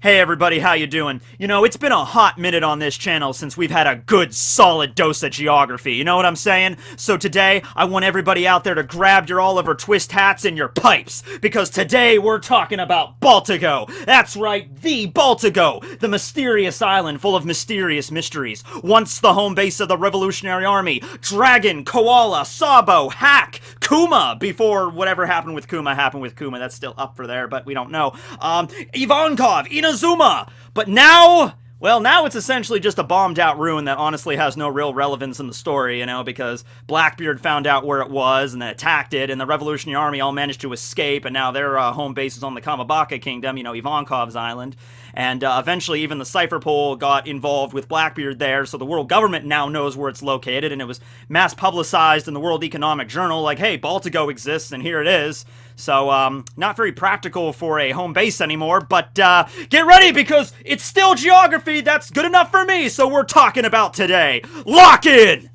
Hey everybody, how you doing? You know, it's been a hot minute on this channel since we've had a good, solid dose of geography, you know what I'm saying? So today, I want everybody out there to grab your Oliver Twist hats and your pipes, because today we're talking about Baltigo! That's right, the Baltigo! The mysterious island full of mysterious mysteries. Once the home base of the Revolutionary Army, Dragon, Koala, Sabo, Hack, Kuma, before whatever happened with Kuma, that's still up for there, but we don't know. Ivankov, Inazuma! But now, well, now it's essentially just a bombed-out ruin that honestly has no real relevance in the story, you know, because Blackbeard found out where it was and then attacked it, and the Revolutionary Army all managed to escape, and now their home base is on the Kamabaka Kingdom, you know, Ivankov's island. And eventually even the Cypher Pole got involved with Blackbeard there, so the world government now knows where it's located, and it was mass publicized in the World Economic Journal, like, hey, Baltigo exists, and here it is. So, not very practical for a home base anymore, but get ready, because it's still geography that's good enough for me, so we're talking about today. Lock in!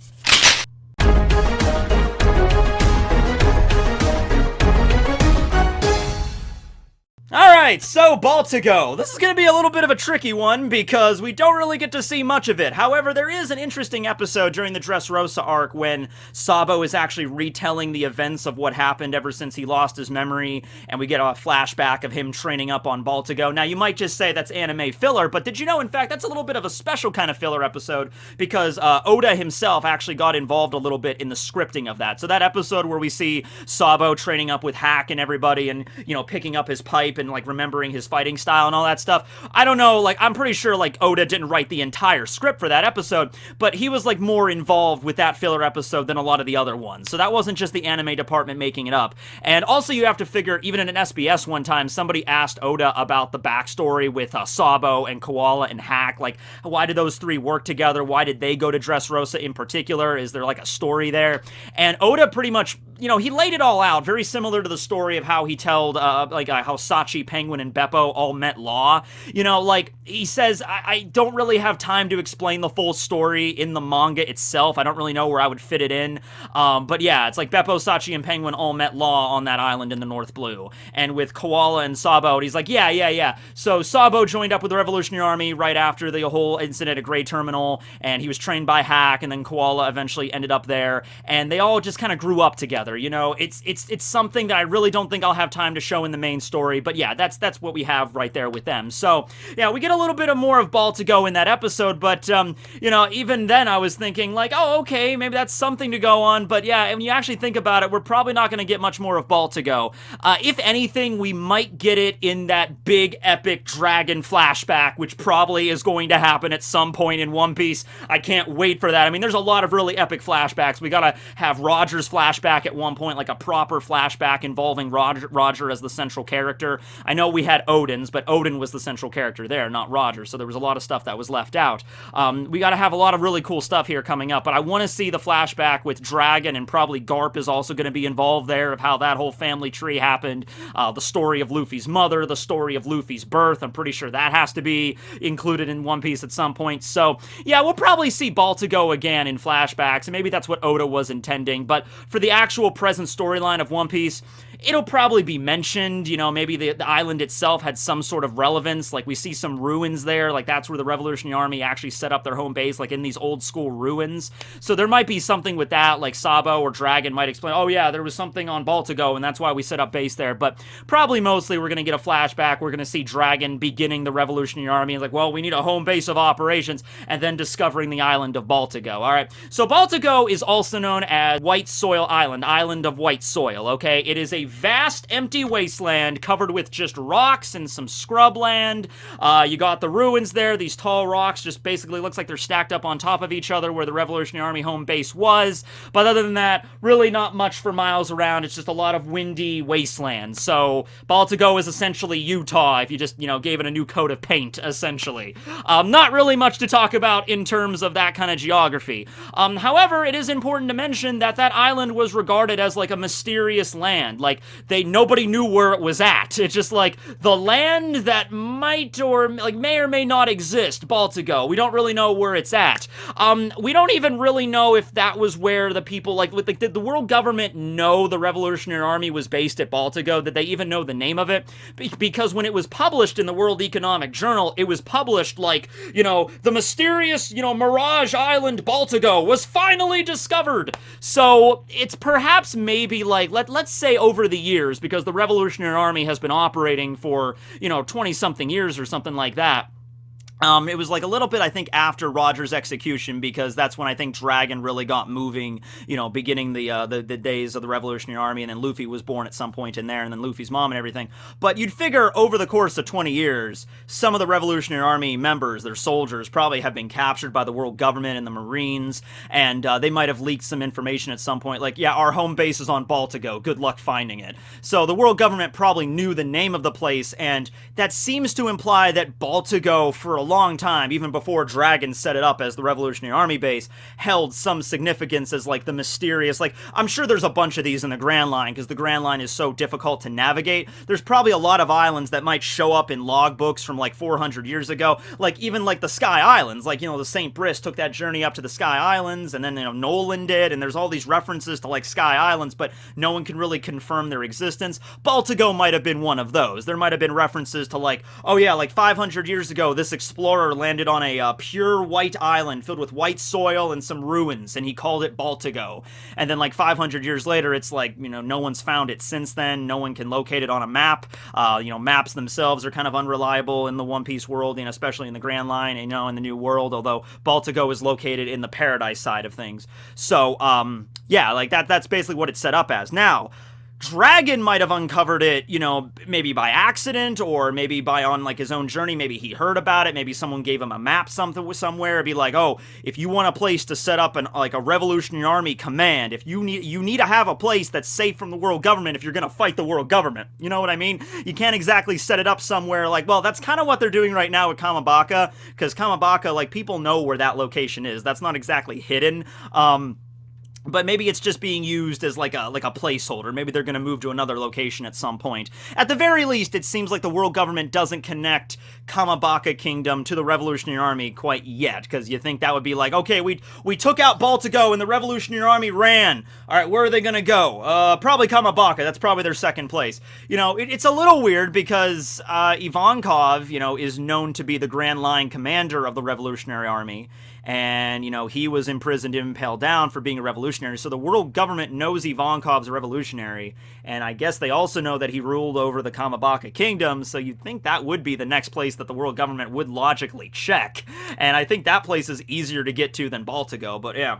Alright, so Baltigo. This is going to be a little bit of a tricky one because we don't really get to see much of it. However, there is an interesting episode during the Dressrosa arc when Sabo is actually retelling the events of what happened ever since he lost his memory, and we get a flashback of him training up on Baltigo. Now, you might just say that's anime filler, but did you know, in fact, that's a little bit of a special kind of filler episode because Oda himself actually got involved a little bit in the scripting of that. So that episode where we see Sabo training up with Hack and everybody and, you know, picking up his pipe and like remembering his fighting style and all that stuff. I don't know, like, I'm pretty sure like Oda didn't write the entire script for that episode, but he was like more involved with that filler episode than a lot of the other ones. So that wasn't just the anime department making it up. And also you have to figure, even in an SBS one time, somebody asked Oda about the backstory with Sabo and Koala and Hack. Like, why did those three work together? Why did they go to Dressrosa in particular? Is there like a story there? And Oda pretty much, you know, he laid it all out, very similar to the story of how he told, how Sachi, Penguin, and Beppo all met Law. You know, like, he says, I don't really have time to explain the full story in the manga itself. I don't really know where I would fit it in. But yeah, it's like Beppo, Sachi, and Penguin all met Law on that island in the North Blue. And with Koala and Sabo, he's like, yeah. So Sabo joined up with the Revolutionary Army right after the whole incident at Grey Terminal, and he was trained by Hack, and then Koala eventually ended up there, and they all just kind of grew up together. You know, it's something that I really don't think I'll have time to show in the main story, but yeah, that's what we have right there with them. So, yeah, we get a little bit of more of Baltigo in that episode, but, you know, even then I was thinking, like, oh, okay, maybe that's something to go on, but yeah, when you actually think about it, we're probably not going to get much more of Baltigo. If anything, we might get it in that big, epic dragon flashback, which probably is going to happen at some point in One Piece. I can't wait for that. I mean, there's a lot of really epic flashbacks. We gotta have Roger's flashback at one point, like a proper flashback involving Roger as the central character. I know we had Odin's, but Odin was the central character there, not Roger, so there was a lot of stuff that was left out. We gotta have a lot of really cool stuff here coming up, but I want to see the flashback with Dragon, and probably Garp is also going to be involved there, of how that whole family tree happened, the story of Luffy's mother, the story of Luffy's birth. I'm pretty sure that has to be included in One Piece at some point. So, yeah, we'll probably see Baltigo again in flashbacks, and maybe that's what Oda was intending, but for the actual present storyline of One Piece, it'll probably be mentioned, you know, maybe the island itself had some sort of relevance, like we see some ruins there, like that's where the Revolutionary Army actually set up their home base, like in these old school ruins. So there might be something with that, like Sabo or Dragon might explain, oh yeah, there was something on Baltigo and that's why we set up base there, but probably mostly we're going to get a flashback, we're going to see Dragon beginning the Revolutionary Army, and like, well, we need a home base of operations, and then discovering the island of Baltigo, alright? So Baltigo is also known as White Soil Island, Island of White Soil, okay? It is a vast empty wasteland covered with just rocks and some scrubland. You got the ruins there, these tall rocks just basically looks like they're stacked up on top of each other where the Revolutionary Army home base was, but other than that, really not much for miles around. It's just a lot of windy wasteland. So Baltigo is essentially Utah if you just, you know, gave it a new coat of paint, essentially. Not really much to talk about in terms of that kind of geography. However, it is important to mention that that island was regarded as like a mysterious land. Like, like nobody knew where it was at. It's just like the land that might or like may or may not exist, Baltigo. We don't really know where it's at. We don't even really know if that was where the people did the world government know the Revolutionary Army was based at Baltigo? Did they even know the name of it? Because when it was published in the World Economic Journal, it was published like, the mysterious, Mirage Island Baltigo was finally discovered. So it's perhaps maybe like, let's say over the years, because the Revolutionary Army has been operating for, 20-something years or something like that. It was like a little bit, I think, after Roger's execution, because that's when I think Dragon really got moving, beginning the days of the Revolutionary Army, and then Luffy was born at some point in there, and then Luffy's mom and everything. But you'd figure over the course of 20 years, some of the Revolutionary Army members, their soldiers, probably have been captured by the world government and the Marines, and they might have leaked some information at some point, like, yeah, our home base is on Baltigo, good luck finding it. So the world government probably knew the name of the place, and that seems to imply that Baltigo, for a long time, even before Dragon set it up as the Revolutionary Army base, held some significance as like the mysterious, like, I'm sure there's a bunch of these in the Grand Line, because the Grand Line is so difficult to navigate. There's probably a lot of islands that might show up in logbooks from like 400 years ago, like even like the Sky Islands, like, the St. Brice took that journey up to the Sky Islands, and then, Nolan did, and there's all these references to like Sky Islands, but no one can really confirm their existence. Baltigo might have been one of those. There might have been references to like, oh yeah, like 500 years ago, this explorer landed on a pure white island filled with white soil and some ruins, and he called it Baltigo. And then like 500 years later, it's like, no one's found it since then. No one can locate it on a map. Maps themselves are kind of unreliable in the One Piece world, especially in the Grand Line, in the New World, although Baltigo is located in the Paradise side of things. So, yeah, like that's basically what it's set up as. Now, Dragon might have uncovered it, maybe by accident, or maybe on like his own journey. Maybe he heard about it. Maybe someone gave him a map somewhere. It'd be like, oh, if you want a place to set up a Revolutionary Army command, if you need to have a place that's safe from the world government if you're gonna fight the world government. You know what I mean? You can't exactly set it up somewhere like, well, that's kind of what they're doing right now with Kamabaka, because Kamabaka, like, people know where that location is. That's not exactly hidden. But maybe it's just being used as like a placeholder. Maybe they're going to move to another location at some point. At the very least, it seems like the world government doesn't connect Kamabaka Kingdom to the Revolutionary Army quite yet, because you think that would be like, okay, we took out Baltigo and the Revolutionary Army ran. All right, where are they going to go? Probably Kamabaka. That's probably their second place. It's a little weird because Ivankov, is known to be the Grand Line commander of the Revolutionary Army. And, he was imprisoned and impaled down for being a revolutionary. So the world government knows Ivankov's a revolutionary. And I guess they also know that he ruled over the Kamabaka Kingdom. So you'd think that would be the next place that the world government would logically check. And I think that place is easier to get to than Baltigo. But yeah.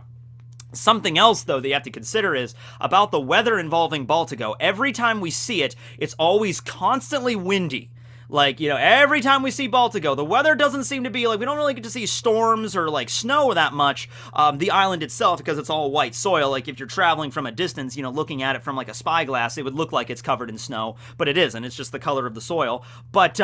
Something else, though, that you have to consider is about the weather involving Baltigo. Every time we see it, it's always constantly windy. Like, every time we see Baltigo, the weather doesn't seem to be, like, we don't really get to see storms or, like, snow that much. The island itself, because it's all white soil, like, if you're traveling from a distance, looking at it from, like, a spyglass, it would look like it's covered in snow, but it isn't. It's just the color of the soil. But,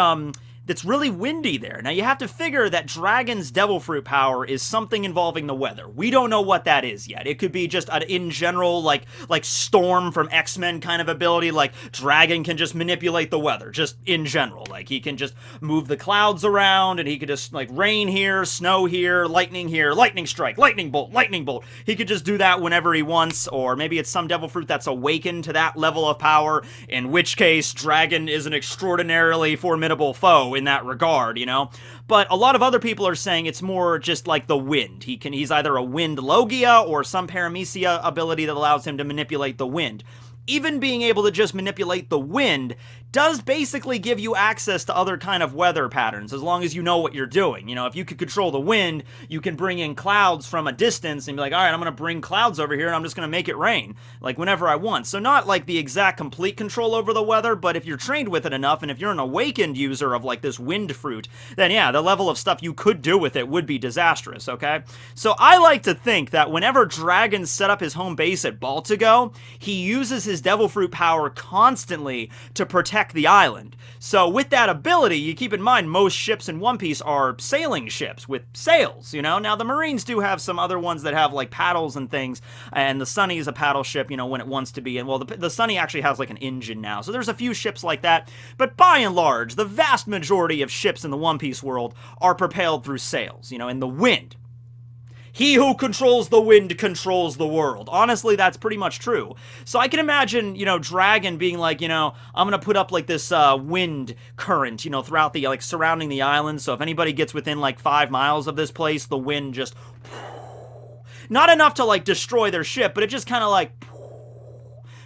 it's really windy there. Now, you have to figure that Dragon's Devil Fruit power is something involving the weather. We don't know what that is yet. It could be just an in general, like Storm from X-Men kind of ability, like Dragon can just manipulate the weather, just in general. Like, he can just move the clouds around, and he could just, like, rain here, snow here, lightning strike, lightning bolt. He could just do that whenever he wants, or maybe it's some Devil Fruit that's awakened to that level of power, in which case Dragon is an extraordinarily formidable foe in that regard, But a lot of other people are saying it's more just like the wind. He's either a wind Logia or some paramecia ability that allows him to manipulate the wind. Even being able to just manipulate the wind does basically give you access to other kind of weather patterns, as long as you know what you're doing. If you could control the wind, you can bring in clouds from a distance and be like, all right, I'm going to bring clouds over here and I'm just going to make it rain, like, whenever I want. So not like the exact complete control over the weather, but if you're trained with it enough, and if you're an awakened user of, like, this wind fruit, then yeah, the level of stuff you could do with it would be disastrous, okay? So I like to think that whenever Dragon set up his home base at Baltigo, he uses his Devil Fruit power constantly to protect protect the island. So with that ability, you keep in mind most ships in One Piece are sailing ships with sails, you know? Now the Marines do have some other ones that have like paddles and things, and the Sunny is a paddle ship, you know, when it wants to be. And well, the Sunny actually has like an engine now. So there's a few ships like that, but by and large, the vast majority of ships in the One Piece world are propelled through sails, you know, in the wind. He who controls the wind controls the world. Honestly, that's pretty much true. So I can imagine, you know, Dragon being like, you know, I'm gonna put up like this wind current, you know, throughout the, like, surrounding the island. So if anybody gets within like 5 miles of this place, the wind just, not enough to like destroy their ship, but it just kind of like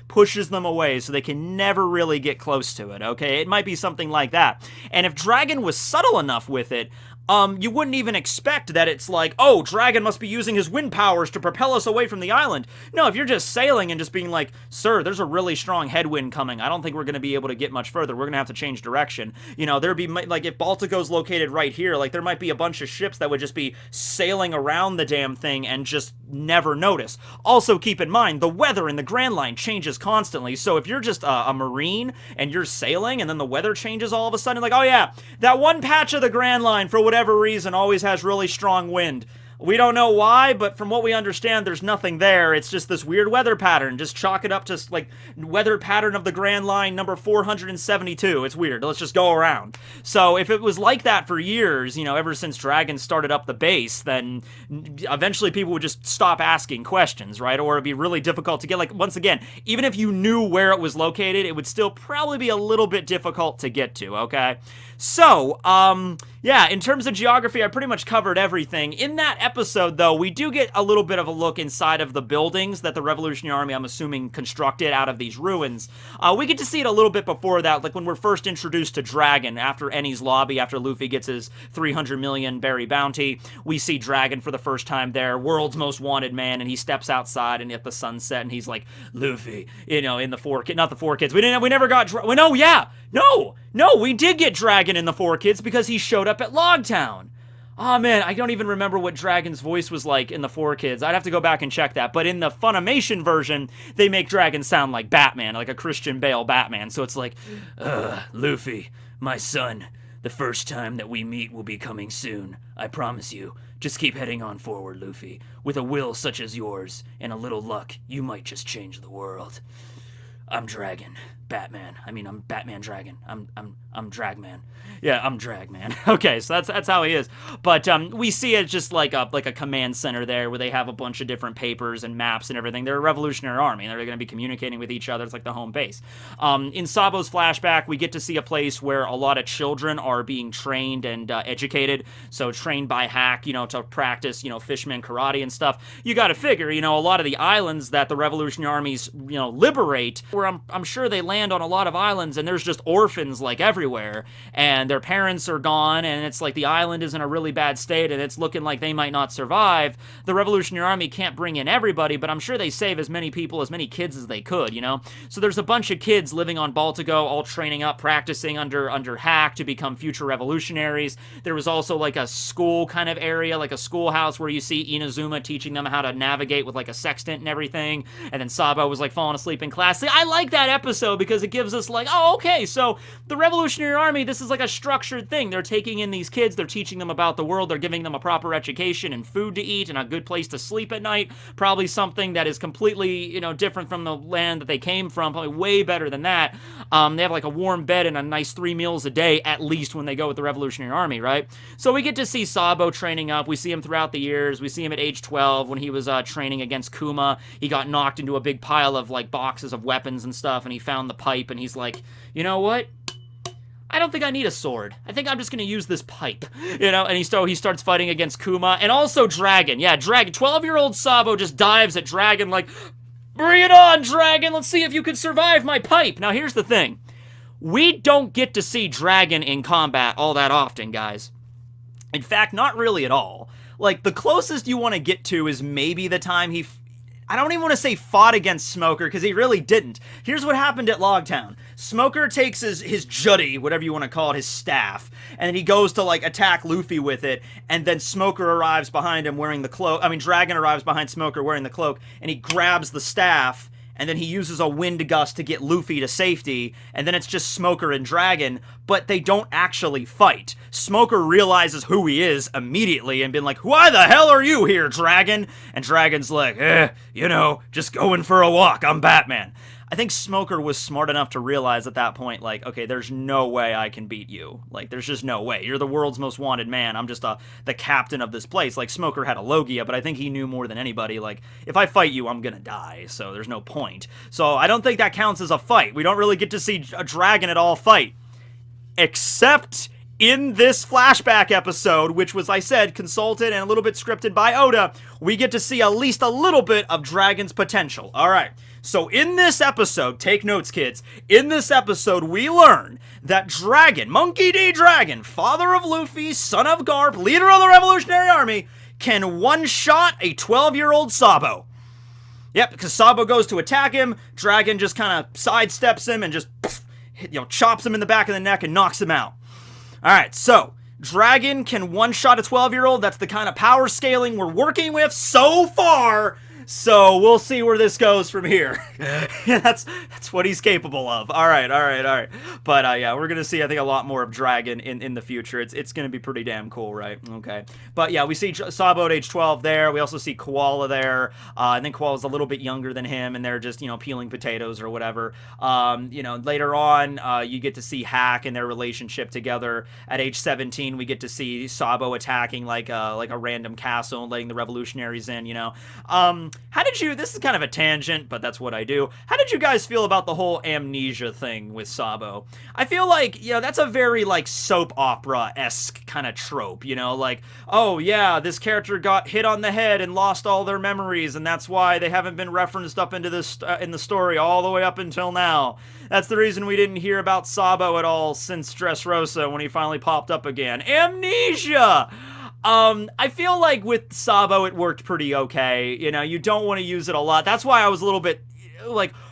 pushes them away so they can never really get close to it, okay? It might be something like that. And if Dragon was subtle enough with it, you wouldn't even expect that it's like, oh, Dragon must be using his wind powers to propel us away from the island. No, if you're just sailing and just being like, sir, there's a really strong headwind coming. I don't think we're going to be able to get much further. We're going to have to change direction. You know, there'd be, like, if Baltigo's located right here, like, there might be a bunch of ships that would just be sailing around the damn thing and just never notice. Also, keep in mind, the weather in the Grand Line changes constantly. So if you're just a Marine and you're sailing and then the weather changes all of a sudden, like, oh yeah, that one patch of the Grand Line for whatever reason always has really strong wind. We don't know why, but from what we understand, there's nothing there. It's just this weird weather pattern. Just chalk it up to, like, weather pattern of the Grand Line number 472. It's weird. Let's just go around. So if it was like that for years, you know, ever since Dragon started up the base, then eventually people would just stop asking questions, right? Or it'd be really difficult to get, like, once again, even if you knew where it was located, it would still probably be a little bit difficult to get to, okay? So, yeah, in terms of geography, I pretty much covered everything. In that episode, though, we do get a little bit of a look inside of the buildings that the Revolutionary Army, I'm assuming, constructed out of these ruins. We get to see it a little bit before that, like when we're first introduced to Dragon after Eni's lobby, after Luffy gets his 300 million berry bounty. We see Dragon for the first time there, world's most wanted man, and he steps outside and at the sunset, and he's like, Luffy, you know, in the not the Four Kids. We never got, no, yeah, no, we did get Dragon in the Four Kids because he showed up at Logtown. Oh man, I don't even remember what Dragon's voice was like in the Four Kids. I'd have to go back and check that. But in the Funimation version, they make Dragon sound like Batman, like a Christian Bale Batman. So it's like, Luffy, my son, the first time that we meet will be coming soon. I promise you. Just keep heading on forward, Luffy. With a will such as yours and a little luck, you might just change the world. I'm Dragon. Batman. I mean, I'm Batman Dragon. I'm Dragman. Yeah, I'm Dragman. Okay, so that's how he is. But we see it just like a command center there where they have a bunch of different papers and maps and everything. They're a Revolutionary Army, and they're going to be communicating with each other. It's like the home base. In Sabo's flashback, we get to see a place where a lot of children are being trained and educated. So trained by Hack, you know, to practice, you know, fisherman karate and stuff. You got to figure, you know, a lot of the islands that the Revolutionary Armies, you know, liberate, where I'm sure they land on a lot of islands and there's just orphans like everywhere, and their parents are gone, and it's like the island is in a really bad state and it's looking like they might not survive. The Revolutionary Army can't bring in everybody, but I'm sure they save as many people, as many kids as they could, you know? So there's a bunch of kids living on Baltigo, all training up, practicing under Hack to become future revolutionaries. There was also like a school kind of area, like a schoolhouse where you see Inazuma teaching them how to navigate with like a sextant and everything, and then Sabo was like falling asleep in class. See, I like that episode because it gives us like, oh, okay, so the Revolutionary Army, this is like a structured thing. They're taking in these kids, they're teaching them about the world, they're giving them a proper education and food to eat and a good place to sleep at night, probably something that is completely, you know, different from the land that they came from, probably way better than that. They have like a warm bed and a nice 3 meals a day, at least when they go with the Revolutionary Army, right? So we get to see Sabo training up, we see him throughout the years, we see him at age 12 when he was training against Kuma. He got knocked into a big pile of like boxes of weapons and stuff, and he found the pipe, and he's like, you know what? I don't think I need a sword. I think I'm just going to use this pipe, you know? And he starts fighting against Kuma, and also Dragon. Yeah, Dragon. 12-year-old Sabo just dives at Dragon like, bring it on, Dragon! Let's see if you can survive my pipe! Now, here's the thing. We don't get to see Dragon in combat all that often, guys. In fact, not really at all. Like, the closest you want to get to is maybe the time I don't even want to say fought against Smoker, because he really didn't. Here's what happened at Logtown. Smoker takes his jutty, whatever you want to call it, his staff, and then he goes to, like, attack Luffy with it, and then Smoker arrives behind him wearing the cloak. I mean, Dragon arrives behind Smoker wearing the cloak, and he grabs the staff, and then he uses a wind gust to get Luffy to safety, and then it's just Smoker and Dragon, but they don't actually fight. Smoker realizes who he is immediately and been like, why the hell are you here, Dragon? And Dragon's like, just going for a walk, I'm Batman. I think Smoker was smart enough to realize at that point, like, okay, there's no way I can beat you. Like, there's just no way. You're the world's most wanted man. I'm just the captain of this place. Like, Smoker had a Logia, but I think he knew more than anybody. Like, if I fight you, I'm gonna die, so there's no point. So I don't think that counts as a fight. We don't really get to see a Dragon at all fight. Except in this flashback episode, which was, I said, consulted and a little bit scripted by Oda, we get to see at least a little bit of Dragon's potential. All right. So in this episode, take notes, kids, in this episode, we learn that Dragon, Monkey D. Dragon, father of Luffy, son of Garp, leader of the Revolutionary Army, can one-shot a 12-year-old Sabo. Yep, because Sabo goes to attack him, Dragon just kind of sidesteps him and just, chops him in the back of the neck and knocks him out. All right, so Dragon can one-shot a 12-year-old. That's the kind of power scaling we're working with so far. So we'll see where this goes from here. That's what he's capable of. All right. But yeah, we're gonna see, I think, a lot more of Dragon in the future. It's gonna be pretty damn cool, right? Okay. But yeah, we see Sabo at age 12 there. We also see Koala there. I think Koala's a little bit younger than him, and they're just peeling potatoes or whatever. Later on, you get to see Hack and their relationship together. At age 17, we get to see Sabo attacking like a random castle and letting the revolutionaries in. How did you, this is kind of a tangent, but that's what I do. How did you guys feel about the whole amnesia thing with Sabo? I feel like, that's a very, soap opera-esque kind of trope, like, oh, yeah, this character got hit on the head and lost all their memories, and that's why they haven't been referenced up into this, in the story all the way up until now. That's the reason we didn't hear about Sabo at all since Dressrosa when he finally popped up again. Amnesia! I feel like with Sabo it worked pretty okay. You don't want to use it a lot. That's why I was a little bit,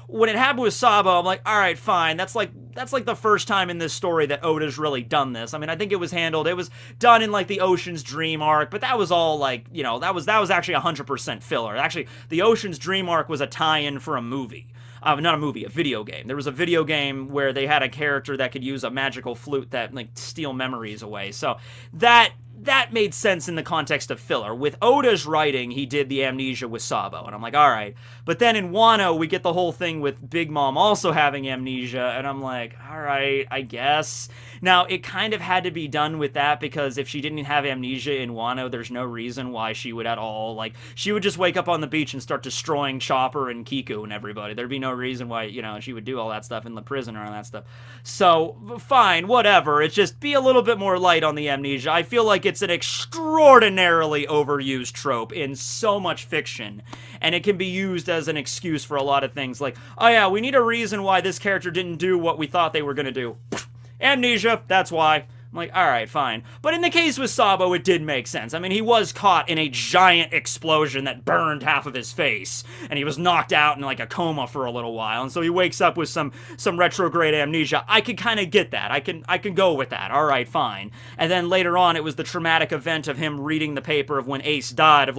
when it happened with Sabo, I'm like, alright, fine. That's like the first time in this story that Oda's really done this. I mean, I think it was done in, the Ocean's Dream arc, but that was all, that was actually 100% filler. Actually, the Ocean's Dream arc was a tie-in for a movie. Not a movie, a video game. There was a video game where they had a character that could use a magical flute that, steal memories away. So, that made sense in the context of filler. With Oda's writing, he did the amnesia with Sabo, and I'm like, alright. But then in Wano, we get the whole thing with Big Mom also having amnesia, and I'm like, alright, I guess. Now, it kind of had to be done with that, because if she didn't have amnesia in Wano, there's no reason why she would at all, she would just wake up on the beach and start destroying Chopper and Kiku and everybody. There'd be no reason why, she would do all that stuff in the prison or all that stuff. So, fine, whatever. It's just be a little bit more light on the amnesia. I feel like it's an extraordinarily overused trope in so much fiction, and it can be used as an excuse for a lot of things, like, oh yeah, we need a reason why this character didn't do what we thought they were gonna do. Amnesia, that's why. I'm like, alright, fine. But in the case with Sabo, it did make sense. I mean, he was caught in a giant explosion that burned half of his face, and he was knocked out in, a coma for a little while, and so he wakes up with some retrograde amnesia. I could kind of get that. I can go with that. Alright, fine. And then later on, it was the traumatic event of him reading the paper of when Ace died, of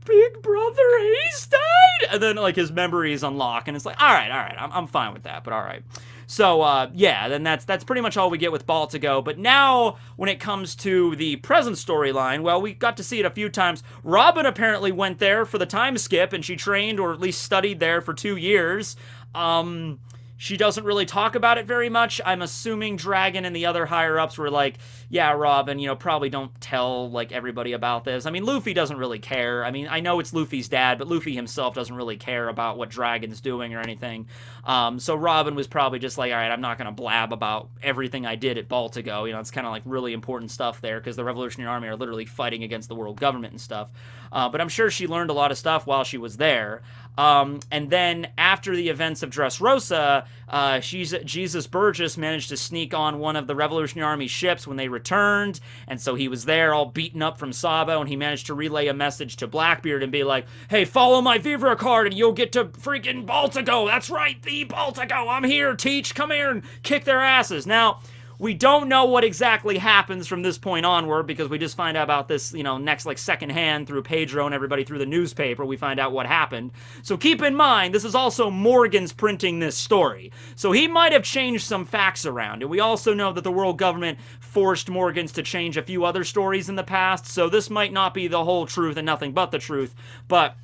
Big Brother Ace died? And then, his memories unlock, and it's like, alright, I'm fine with that, but alright. So, yeah, then that's pretty much all we get with Baltigo. But now, when it comes to the present storyline, well, we got to see it a few times. Robin apparently went there for the time skip, and she trained, or at least studied there for 2 years. She doesn't really talk about it very much. I'm assuming Dragon and the other higher-ups were like, yeah, Robin, probably don't tell, everybody about this. I mean, Luffy doesn't really care. I mean, I know it's Luffy's dad, but Luffy himself doesn't really care about what Dragon's doing or anything. So Robin was probably just like, alright, I'm not gonna blab about everything I did at Baltigo. It's kind of, really important stuff there, because the Revolutionary Army are literally fighting against the world government and stuff. But I'm sure she learned a lot of stuff while she was there. And then, after the events of Dressrosa, Jesus Burgess managed to sneak on one of the Revolutionary Army ships when they returned, and so he was there all beaten up from Sabo, and he managed to relay a message to Blackbeard and be like, hey, follow my Vivre card and you'll get to freaking Baltigo. That's right, the Baltigo. I'm here, Teach. Come here and kick their asses. Now, We don't know what exactly happens from this point onward because we just find out about this, next like second hand through Pedro and everybody through the newspaper. We find out what happened. So keep in mind, this is also Morgan's printing this story. So he might have changed some facts around. And we also know that the world government forced Morgans to change a few other stories in the past. So this might not be the whole truth and nothing but the truth. But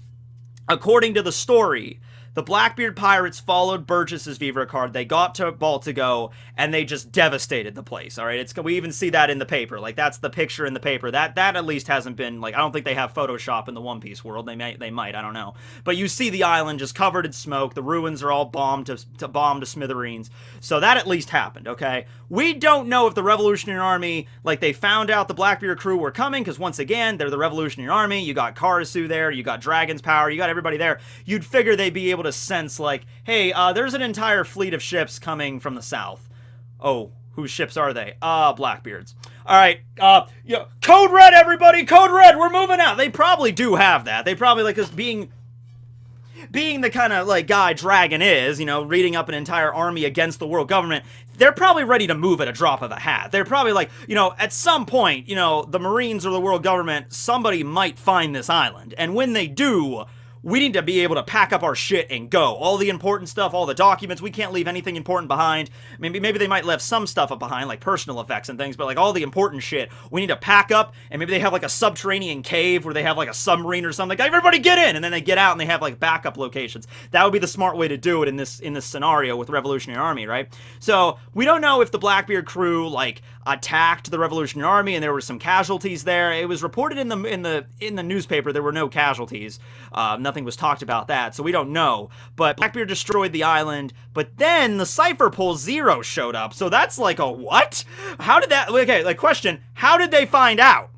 according to the story, the Blackbeard pirates followed Burgess's Viva card. They got to Baltigo and they just devastated the place. All right, we even see that in the paper. Like that's the picture in the paper. That at least hasn't been like I don't think they have Photoshop in the One Piece world. They might. I don't know. But you see the island just covered in smoke. The ruins are all bombed to smithereens. So that at least happened. Okay, we don't know if the Revolutionary Army they found out the Blackbeard crew were coming because once again they're the Revolutionary Army. You got Karasu there. You got Dragon's Power. You got everybody there. You'd figure they'd be able to sense hey, there's an entire fleet of ships coming from the south. Oh, whose ships are they? Blackbeard's. All right, Code Red, everybody, Code Red, we're moving out. They probably do have that. They probably because being the kind of guy Dragon is, reading up an entire army against the world government, they're probably ready to move at a drop of a hat. They're probably at some point, the Marines or the world government, somebody might find this island. And when they do, we need to be able to pack up our shit and go. All the important stuff, all the documents, we can't leave anything important behind. Maybe they might leave some stuff up behind, like personal effects and things, but all the important shit, we need to pack up, and maybe they have a subterranean cave where they have a submarine or something. Everybody get in! And then they get out and they have backup locations. That would be the smart way to do it in this scenario with Revolutionary Army, right? So, we don't know if the Blackbeard crew, attacked the Revolutionary Army and there were some casualties there. It was reported in the newspaper there were no casualties. Nothing was talked about that, so we don't know. But Blackbeard destroyed the island, but then the Cypher Pole Zero showed up. So that's a what? How did that... Okay, question. How did they find out?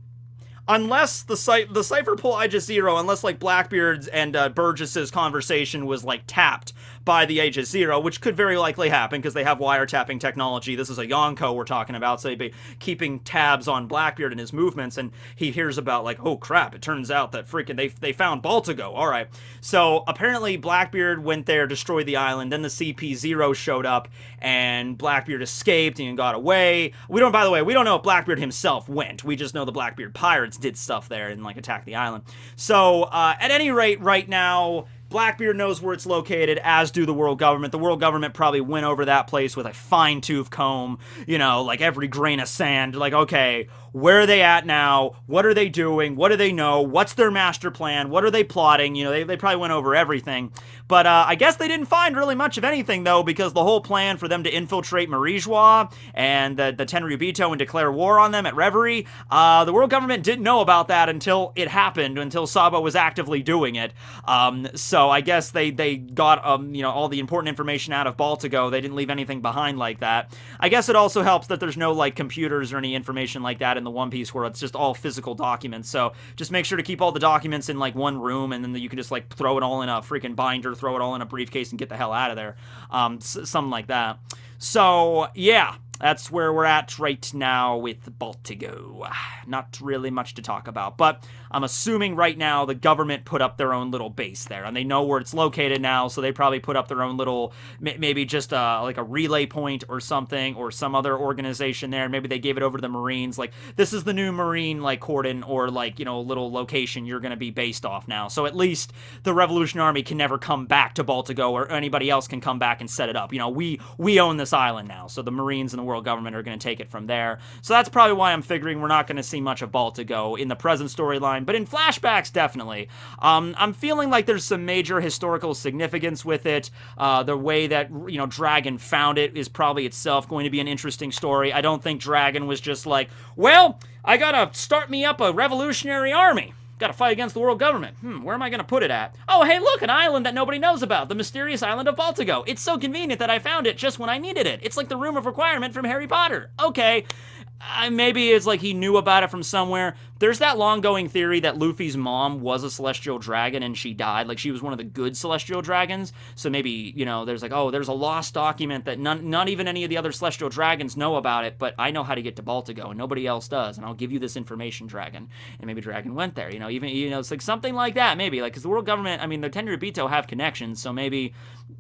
Unless the Cypher Pole Aegis Zero, unless Blackbeard's and Burgess's conversation was tapped by the Aegis Zero, which could very likely happen because they have wiretapping technology. This is a Yonko we're talking about, so they'd be keeping tabs on Blackbeard and his movements, and he hears about oh crap, it turns out that freaking they found Baltigo. All right, so apparently Blackbeard went there, destroyed the island, then the CP0 showed up, and Blackbeard escaped and got away. By the way, we don't know if Blackbeard himself went. We just know the Blackbeard pirates did stuff there and attacked the island. So at any rate, right now, Blackbeard knows where it's located, as do the world government. The world government probably went over that place with a fine-tooth comb, every grain of sand. Okay, where are they at now? What are they doing? What do they know? What's their master plan? What are they plotting? They probably went over everything. But I guess they didn't find really much of anything, though, because the whole plan for them to infiltrate Marijois and the Tenryubito and declare war on them at Reverie, the world government didn't know about that until it happened, until Sabo was actively doing it. So I guess they got all the important information out of Baltigo. They didn't leave anything behind like that. I guess it also helps that there's no computers or any information like that in the One Piece world. It's just all physical documents. So just make sure to keep all the documents in one room, and then you can just throw it all in a freaking binder, throw it all in a briefcase, and get the hell out of there. Something like that. So yeah, that's where we're at right now with Baltigo. Not really much to talk about, but I'm assuming right now the government put up their own little base there, and they know where it's located now, so they probably put up their own little, maybe just a relay point or something, or some other organization there. Maybe they gave it over to the Marines, this is the new Marine, cordon, or little location you're going to be based off now. So at least the Revolutionary Army can never come back to Baltigo, or anybody else can come back and set it up. We own this island now, so the Marines and the world government are going to take it from there. So that's probably why I'm figuring we're not going to see much of Baltigo in the present storyline, but in flashbacks, definitely. I'm feeling like there's some major historical significance with it. The way that, Dragon found it is probably itself going to be an interesting story. I don't think Dragon was just well, I gotta start me up a revolutionary army. Got to fight against the world government. Where am I going to put it at? Oh, hey, look, an island that nobody knows about. The mysterious island of Baltigo. It's so convenient that I found it just when I needed it. It's like the room of requirement from Harry Potter. Okay. Maybe it's he knew about it from somewhere. There's that long-going theory that Luffy's mom was a celestial dragon and she died. She was one of the good celestial dragons. So maybe, there's there's a lost document that not even any of the other celestial dragons know about it, but I know how to get to Baltigo and nobody else does, and I'll give you this information, Dragon. And maybe Dragon went there, it's something like that, maybe. Because the world government, the Tenryubito have connections, so maybe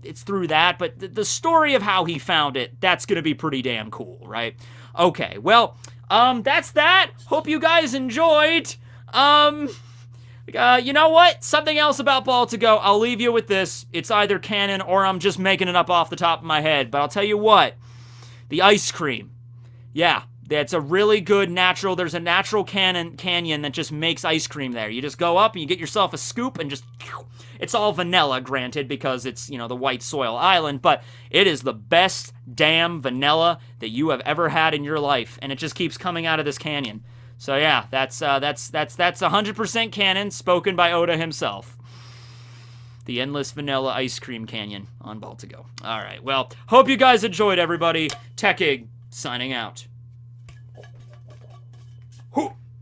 it's through that. But the story of how he found it, that's going to be pretty damn cool, right? Okay, well, that's that. Hope you guys enjoyed. You know what? Something else about Baltigo. I'll leave you with this. It's either canon or I'm just making it up off the top of my head. But I'll tell you what. The ice cream. Yeah, that's a really good natural. There's a natural canyon that just makes ice cream there. You just go up and you get yourself a scoop and just... It's all vanilla, granted, because it's, you know, the white soil island. But it is the best damn vanilla that you have ever had in your life. And it just keeps coming out of this canyon. So yeah, that's 100% canon, spoken by Oda himself. The Endless Vanilla Ice Cream Canyon on Baltigo. All right, well, hope you guys enjoyed, everybody. Tekking, signing out.